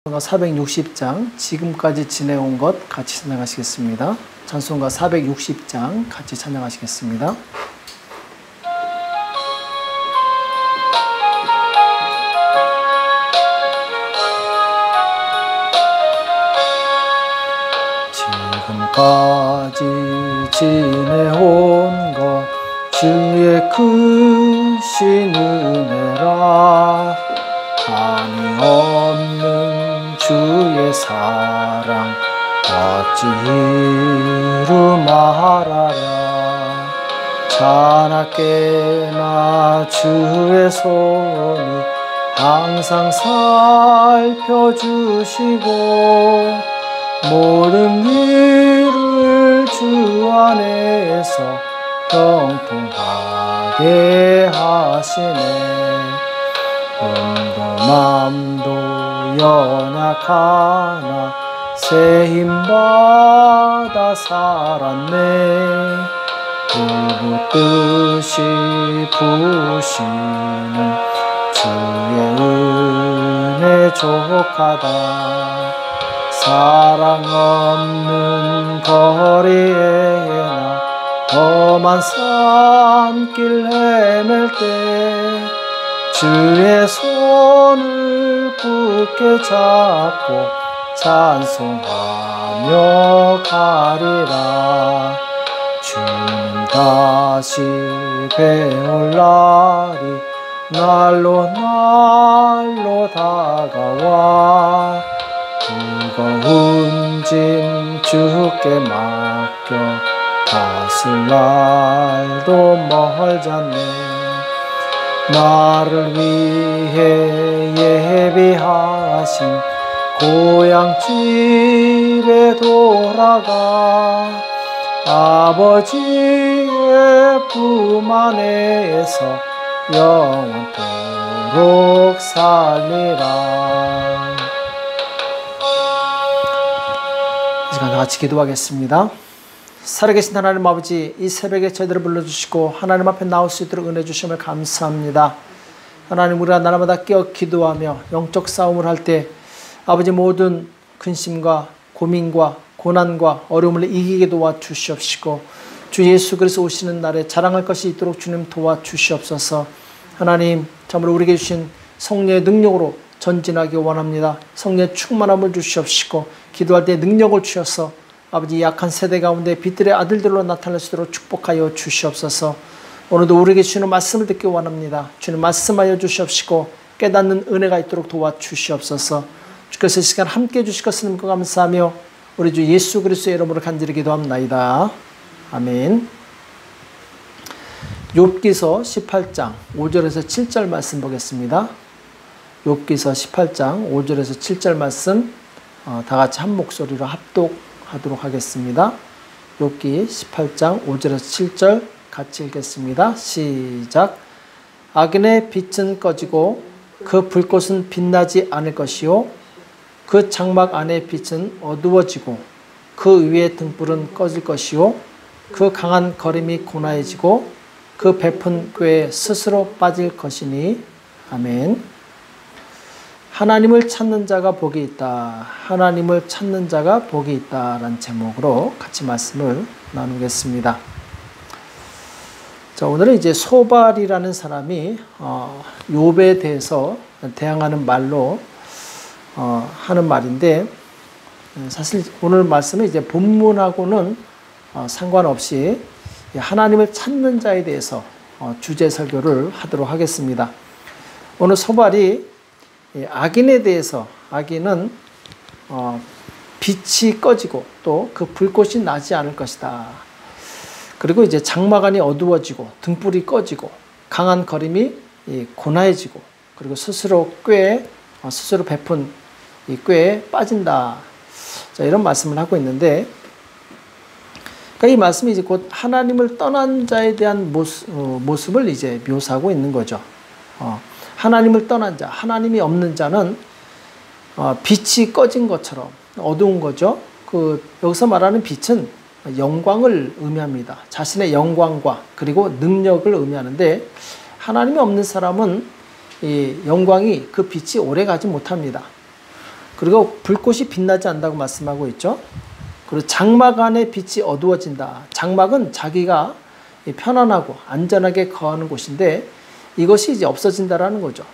찬송가 460장 지금까지 지내온 것 같이 찬양하시겠습니다. 찬송가 460장 같이 찬양하시겠습니다. 지금까지 지내온 것 주의 크신 은혜라 한이 없는 주의 사랑 어찌 이루 말하랴. 자나깨나 주의 손이 항상 살펴주시고 모든 일을 주 안에서 형통하게 하시네. 몸도 마음도 연약하나 새 힘받아 살았네. 불붙듯이 부으시는 주의 은혜 족하다. 사랑 없는 거리에나 험한 산길 헤맬 때 주의 손을 굳게 잡고 찬송하며 가리라. 주님 다시 배울 날이 날로 날로 다가와 무거운 짐 주께 맡겨 다쓸 날도 멀잖네. 나를 위해 예비하신 고향집에 돌아가 아버지의 품 안에서 영원토록 살리라. 이 시간 같이 기도하겠습니다. 살아계신 하나님 아버지, 이 새벽에 저희들을 불러주시고 하나님 앞에 나올 수 있도록 은혜 주심을 감사합니다. 하나님, 우리가 날마다 깨어 기도하며 영적 싸움을 할 때 아버지 모든 근심과 고민과 고난과 어려움을 이기게 도와주시옵시고 주 예수 그리스도 오시는 날에 자랑할 것이 있도록 주님 도와주시옵소서. 하나님, 참으로 우리에게 주신 성령의 능력으로 전진하기 원합니다. 성령의 충만함을 주시옵시고 기도할 때 능력을 주셔서 아버지 약한 세대 가운데 빛들의 아들들로 나타날 수 있도록 축복하여 주시옵소서. 오늘도 우리에게 주시는 말씀을 듣기 원합니다. 주님 말씀하여 주시옵시고 깨닫는 은혜가 있도록 도와주시옵소서. 주께서 이 시간 함께 해주실 것을 믿고 감사하며 우리 주 예수 그리스도의 이름으로 간절히 기도합나이다. 아멘. 욥기서 18장 5절에서 7절 말씀 보겠습니다. 욥기서 18장 5절에서 7절 말씀 다 같이 한 목소리로 합독하도록 하겠습니다. 욥기 18장 5절에서 7절 같이 읽겠습니다. 시작. 악인의 빛은 꺼지고 그 불꽃은 빛나지 않을 것이요 그 장막 안의 빛은 어두워지고 그 위의 등불은 꺼질 것이요 그 강한 거림이 고나해지고 그 베푼 꾀에 스스로 빠질 것이니. 아멘. 하나님을 찾는 자가 복이 있다. 하나님을 찾는 자가 복이 있다 라는 제목으로 같이 말씀을 나누겠습니다. 자, 오늘은 이제 소발이라는 사람이 욥에 대해서 대항하는 말로 하는 말인데, 사실 오늘 말씀은 이제 본문하고는 상관없이 하나님을 찾는 자에 대해서 주제 설교를 하도록 하겠습니다. 오늘 소발이 악인에 대해서, 악인은 빛이 꺼지고 또 그 불꽃이 나지 않을 것이다. 그리고 이제 장막안이 어두워지고 등불이 꺼지고 강한 거림이 고나해지고 그리고 스스로 베푼 이 꾀에 빠진다. 자, 이런 말씀을 하고 있는데, 그러니까 이 말씀이 이제 곧 하나님을 떠난 자에 대한 모습을 이제 묘사하고 있는 거죠. 하나님을 떠난 자, 하나님이 없는 자는 빛이 꺼진 것처럼 어두운 거죠. 여기서 말하는 빛은 영광을 의미합니다. 자신의 영광과 그리고 능력을 의미하는데, 하나님이 없는 사람은 이 영광이 그 빛이 오래 가지 못합니다. 그리고 불꽃이 빛나지 않는다고 말씀하고 있죠. 그리고 장막 안에 빛이 어두워진다. 장막은 자기가 편안하고 안전하게 거하는 곳인데 이것이 이제 없어진다라는 거죠.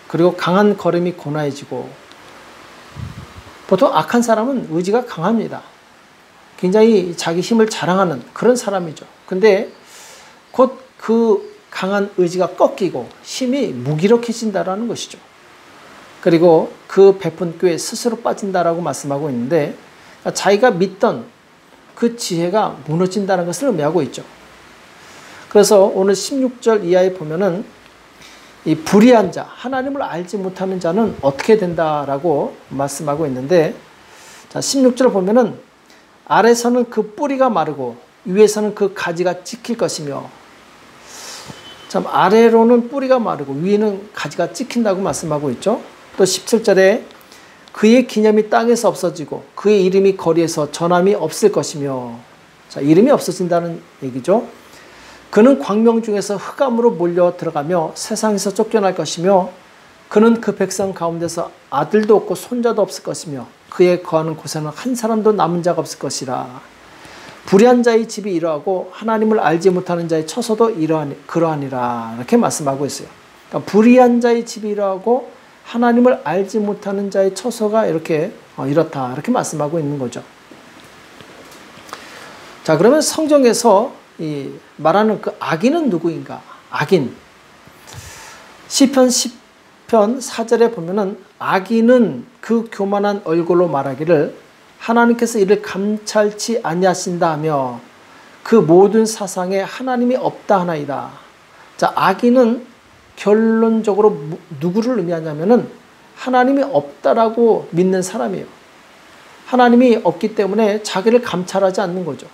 그리고 강한 걸음이 고나해지고, 보통 악한 사람은 의지가 강합니다. 굉장히 자기 힘을 자랑하는 그런 사람이죠. 근데 곧 그 강한 의지가 꺾이고 힘이 무기력해진다라는 것이죠. 그리고 그 베푼 꾀에 스스로 빠진다라고 말씀하고 있는데, 자기가 믿던 그 지혜가 무너진다는 것을 의미하고 있죠. 그래서 오늘 16절 이하에 보면은 이 불의한 자, 하나님을 알지 못하는 자는 어떻게 된다라고 말씀하고 있는데, 자, 16절을 보면은 아래서는 그 뿌리가 마르고 위에서는 그 가지가 찍힐 것이며, 참 아래로는 뿌리가 마르고 위에는 가지가 찍힌다고 말씀하고 있죠. 또 17절에 그의 기념이 땅에서 없어지고 그의 이름이 거리에서 전함이 없을 것이며, 자, 이름이 없어진다는 얘기죠. 그는 광명 중에서 흑암으로 몰려 들어가며 세상에서 쫓겨날 것이며, 그는 그 백성 가운데서 아들도 없고 손자도 없을 것이며 그의 거하는 곳에는 한 사람도 남은 자가 없을 것이라. 불의한 자의 집이 이러하고 하나님을 알지 못하는 자의 처소도 그러하니라. 이렇게 말씀하고 있어요. 그러니까 불의한 자의 집이 이러하고 하나님을 알지 못하는 자의 처소가 이렇게 이렇다. 이렇게 말씀하고 있는 거죠. 자, 그러면 성경에서 이 말하는 그 악인은 누구인가? 악인. 시편 10편 4절에 보면은 악인은 그 교만한 얼굴로 말하기를 하나님께서 이를 감찰치 아니하신다 하며 그 모든 사상에 하나님이 없다 하나이다. 자, 악인은 결론적으로 누구를 의미하냐면은 하나님이 없다라고 믿는 사람이에요. 하나님이 없기 때문에 자기를 감찰하지 않는 거죠.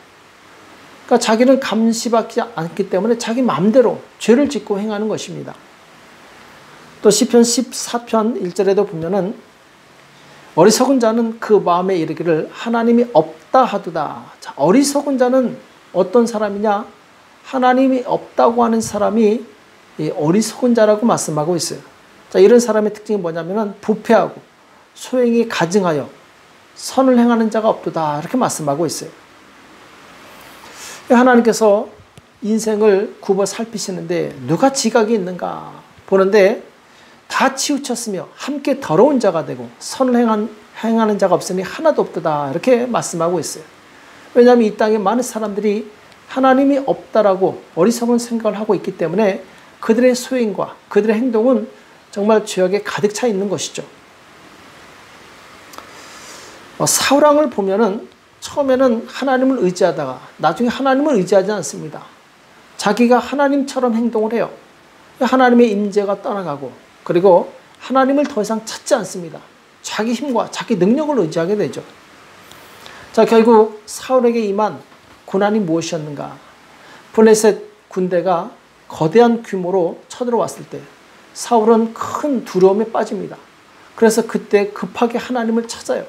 그러니까 자기는 감시받지 않기 때문에 자기 마음대로 죄를 짓고 행하는 것입니다. 또 시편 14편 1절에도 보면은 어리석은 자는 그 마음에 이르기를 하나님이 없다 하도다. 자, 어리석은 자는 어떤 사람이냐? 하나님이 없다고 하는 사람이 어리석은 자라고 말씀하고 있어요. 자, 이런 사람의 특징이 뭐냐면은 부패하고 소행이 가증하여 선을 행하는 자가 없도다. 이렇게 말씀하고 있어요. 하나님께서 인생을 굽어 살피시는데 누가 지각이 있는가 보는데 다 치우쳤으며 함께 더러운 자가 되고 선을 행하는 자가 없으니 하나도 없도다. 이렇게 말씀하고 있어요. 왜냐하면 이 땅에 많은 사람들이 하나님이 없다라고 어리석은 생각을 하고 있기 때문에 그들의 소행과 그들의 행동은 정말 죄악에 가득 차 있는 것이죠. 사울왕을 보면은 처음에는 하나님을 의지하다가 나중에 하나님을 의지하지 않습니다. 자기가 하나님처럼 행동을 해요. 하나님의 임재가 떠나가고, 그리고 하나님을 더 이상 찾지 않습니다. 자기 힘과 자기 능력을 의지하게 되죠. 자, 결국 사울에게 임한 고난이 무엇이었는가? 블레셋 군대가 거대한 규모로 쳐들어왔을 때 사울은 큰 두려움에 빠집니다. 그래서 그때 급하게 하나님을 찾아요.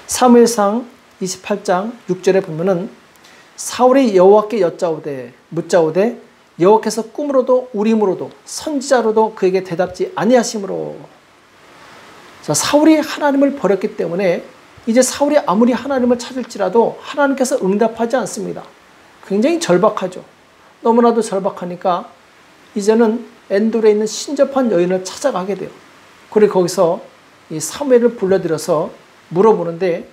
사무엘상 28장 6절에 보면은 사울이 여호와께 묻자오되 여호와께서 꿈으로도 우림으로도 선지자로도 그에게 대답지 아니하심으로. 자, 사울이 하나님을 버렸기 때문에 이제 사울이 아무리 하나님을 찾을지라도 하나님께서 응답하지 않습니다. 굉장히 절박하죠. 너무나도 절박하니까 이제는 엔돌에 있는 신접한 여인을 찾아가게 돼요. 그리고 거기서 이 사무엘을 불러들여서 물어보는데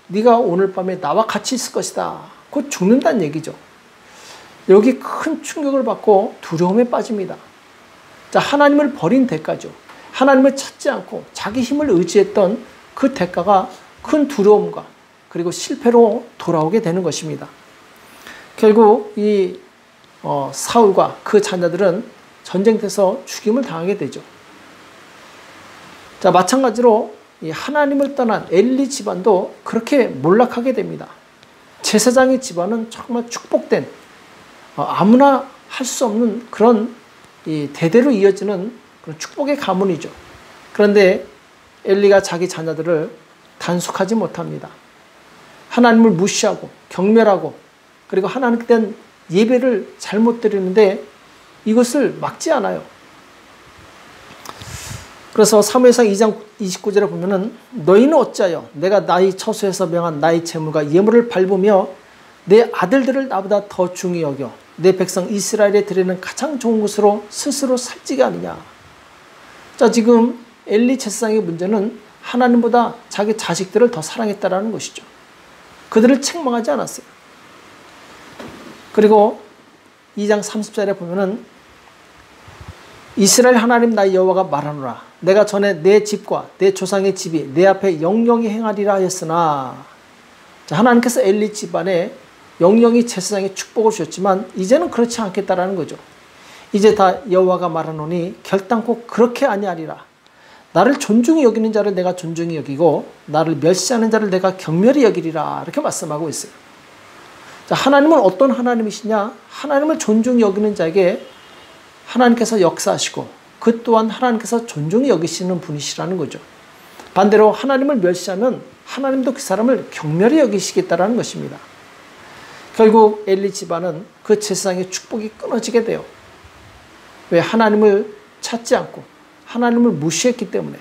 네가 오늘 밤에 나와 같이 있을 것이다. 곧 죽는다는 얘기죠. 여기 큰 충격을 받고 두려움에 빠집니다. 자, 하나님을 버린 대가죠. 하나님을 찾지 않고 자기 힘을 의지했던 그 대가가 큰 두려움과 그리고 실패로 돌아오게 되는 것입니다. 결국 이 사울과 그 자녀들은 전쟁터에서 죽임을 당하게 되죠. 자, 마찬가지로 이 하나님을 떠난 엘리 집안도 그렇게 몰락하게 됩니다. 제사장의 집안은 정말 축복된 아무나 할 수 없는 그런 이 대대로 이어지는 그런 축복의 가문이죠. 그런데 엘리가 자기 자녀들을 단속하지 못합니다. 하나님을 무시하고 경멸하고 그리고 하나님께 대한 예배를 잘못 드리는데 이것을 막지 않아요. 그래서 사무엘상 2장 29절에 보면은 너희는 어찌하여 내가 나의 처소에서 명한 나의 재물과 예물을 밟으며 내 아들들을 나보다 더 중히 여겨 내 백성 이스라엘에 드리는 가장 좋은 것으로 스스로 살찌게 하느냐. 자, 지금 엘리 제사장의 문제는 하나님보다 자기 자식들을 더 사랑했다라는 것이죠. 그들을 책망하지 않았어요. 그리고 2장 30절에 보면은 이스라엘 하나님 나의 여호와가 말하노라. 내가 전에 내 집과 내 조상의 집이 내 앞에 영영히 행하리라 하였으나, 자, 하나님께서 엘리 집안에 영영히 제사장의 축복을 주셨지만 이제는 그렇지 않겠다라는 거죠. 이제 다 여호와가 말하노니 결단코 그렇게 아니하리라. 나를 존중히 여기는 자를 내가 존중히 여기고 나를 멸시하는 자를 내가 경멸히 여기리라. 이렇게 말씀하고 있어요. 자, 하나님은 어떤 하나님이시냐? 하나님을 존중히 여기는 자에게 하나님께서 역사하시고 그 또한 하나님께서 존중히 여기시는 분이시라는 거죠. 반대로 하나님을 멸시하면 하나님도 그 사람을 경멸히 여기시겠다라는 것입니다. 결국 엘리 집안은 그 제사장의 축복이 끊어지게 돼요. 왜? 하나님을 찾지 않고 하나님을 무시했기 때문에.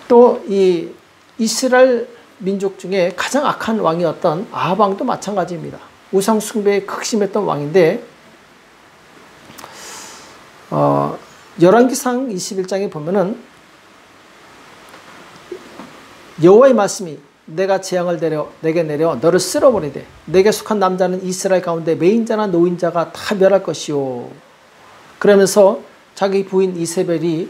또 이 이스라엘 민족 중에 가장 악한 왕이었던 아합 왕도 마찬가지입니다. 우상 숭배에 극심했던 왕인데 열왕기상 21장에 보면은 여호와의 말씀이 내가 재앙을 내게 내려 너를 쓸어버리되 내게 속한 남자는 이스라엘 가운데 매인자나 노인자가 다 멸할 것이요. 그러면서 자기 부인 이세벨이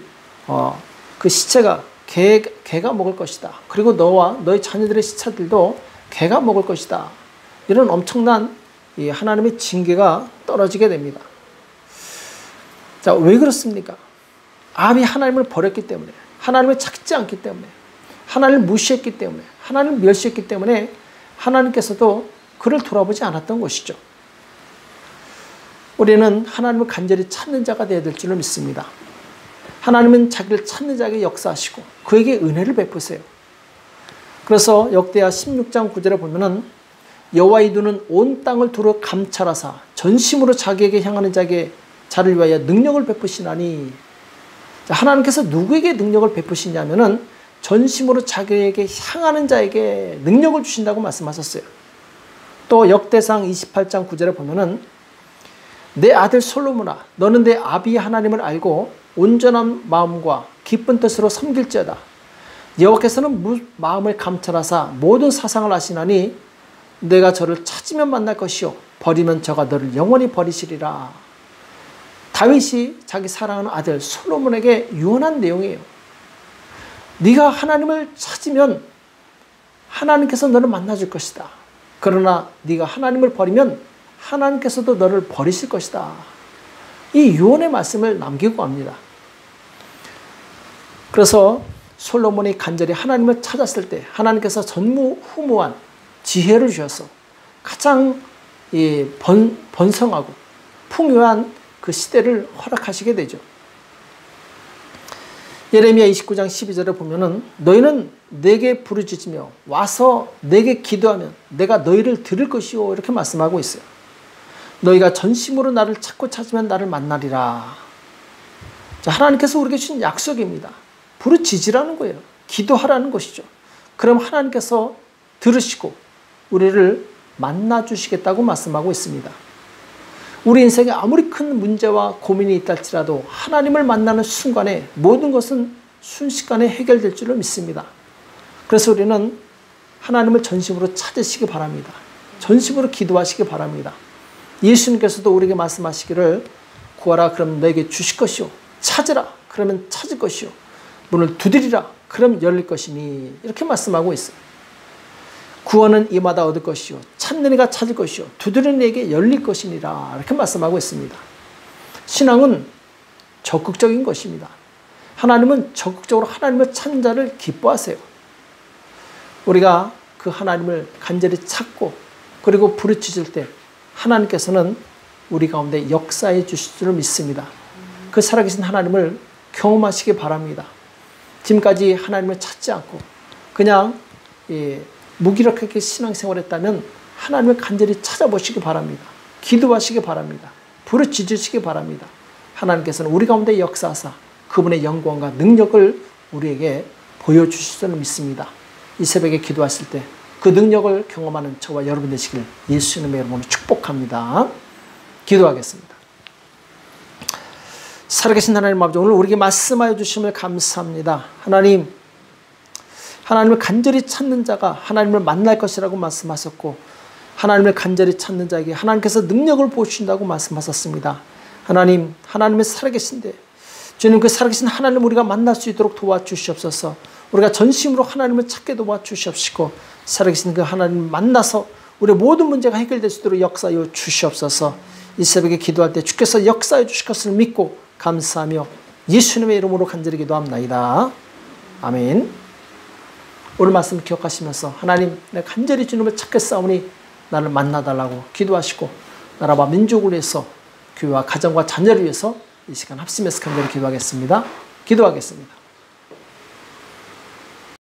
그 시체가 개가 먹을 것이다. 그리고 너와 너의 자녀들의 시체들도 개가 먹을 것이다. 이런 엄청난 이 하나님의 징계가 떨어지게 됩니다. 자, 왜 그렇습니까? 아합이 하나님을 버렸기 때문에, 하나님을 찾지 않기 때문에, 하나님을 무시했기 때문에, 하나님을 멸시했기 때문에 하나님께서도 그를 돌아보지 않았던 것이죠. 우리는 하나님을 간절히 찾는 자가 되어야 될 줄로 믿습니다. 하나님은 자기를 찾는 자에게 역사하시고 그에게 은혜를 베푸세요. 그래서 역대하 16장 9절에 보면은 여호와의 눈은 온 땅을 두루 감찰하사 전심으로 자기에게 향하는 자를 위하여 능력을 베푸시나니. 하나님께서 누구에게 능력을 베푸시냐면은 전심으로 자기에게 향하는 자에게 능력을 주신다고 말씀하셨어요. 또 역대상 28장 9절에 보면은 내 아들 솔로몬아 너는 내 아비의 하나님을 알고 온전한 마음과 기쁜 뜻으로 섬길지어다. 여호와께서는 마음을 감찰하사 모든 사상을 아시나니 내가 저를 찾으면 만날 것이요 버리면 저가 너를 영원히 버리시리라. 다윗이 자기 사랑하는 아들 솔로몬에게 유언한 내용이에요. 네가 하나님을 찾으면 하나님께서 너를 만나줄 것이다. 그러나 네가 하나님을 버리면 하나님께서도 너를 버리실 것이다. 이 유언의 말씀을 남기고 갑니다. 그래서 솔로몬이 간절히 하나님을 찾았을 때 하나님께서 전무후무한 지혜를 주셔서 가장 번성하고 풍요한 그 시대를 허락하시게 되죠. 예레미야 29장 12절에 보면은 너희는 내게 부르짖으며 와서 내게 기도하면 내가 너희를 들을 것이요 이렇게 말씀하고 있어요. 너희가 전심으로 나를 찾으면 나를 만나리라. 자, 하나님께서 우리에게 주신 약속입니다. 부르짖으라는 거예요. 기도하라는 것이죠. 그럼 하나님께서 들으시고 우리를 만나주시겠다고 말씀하고 있습니다. 우리 인생에 아무리 큰 문제와 고민이 있다 할지라도 하나님을 만나는 순간에 모든 것은 순식간에 해결될 줄을 믿습니다. 그래서 우리는 하나님을 전심으로 찾으시기 바랍니다. 전심으로 기도하시기 바랍니다. 예수님께서도 우리에게 말씀하시기를 구하라 그럼 너에게 주실 것이요 찾으라 그러면 찾을 것이요 문을 두드리라 그럼 열릴 것이니 이렇게 말씀하고 있어요. 구원은 이마다 얻을 것이요 찾는 이가 찾을 것이요 두드리는 이에게 열릴 것이니라 이렇게 말씀하고 있습니다. 신앙은 적극적인 것입니다. 하나님은 적극적으로 하나님을 찾는 자를 기뻐하세요. 우리가 그 하나님을 간절히 찾고 그리고 부르짖을 때 하나님께서는 우리 가운데 역사해 주실 줄 믿습니다. 그 살아계신 하나님을 경험하시기 바랍니다. 지금까지 하나님을 찾지 않고 그냥 무기력하게 신앙생활을 했다면 하나님을 간절히 찾아보시기 바랍니다. 기도하시기 바랍니다. 부르짖으시기 바랍니다. 하나님께서는 우리 가운데 역사하사 그분의 영광과 능력을 우리에게 보여주실 줄을 믿습니다. 이 새벽에 기도하실 때 그 능력을 경험하는 저와 여러분 되시길 예수님의 이름으로 축복합니다. 기도하겠습니다. 살아계신 하나님 아버지, 오늘 우리에게 말씀하여 주심을 감사합니다. 하나님을 간절히 찾는 자가 하나님을 만날 것이라고 말씀하셨고, 하나님을 간절히 찾는 자에게 하나님께서 능력을 보여주신다고 말씀하셨습니다. 하나님의 살아계신데 주님, 그 살아계신 하나님을 우리가 만날 수 있도록 도와주시옵소서. 우리가 전심으로 하나님을 찾게 도와주시옵시고, 살아계신 그 하나님을 만나서 우리의 모든 문제가 해결될 수 있도록 역사하여 주시옵소서. 이 새벽에 기도할 때 주께서 역사해 주실 것을 믿고 감사하며 예수님의 이름으로 간절히 기도합나이다. 아멘. 오늘 말씀 기억하시면서 하나님, 내가 간절히 주님을 찾겠사오니 나를 만나달라고 기도하시고, 나라와 민족을 위해서, 교회와 가정과 자녀를 위해서 이 시간 합심해서 간절히 기도하겠습니다. 기도하겠습니다.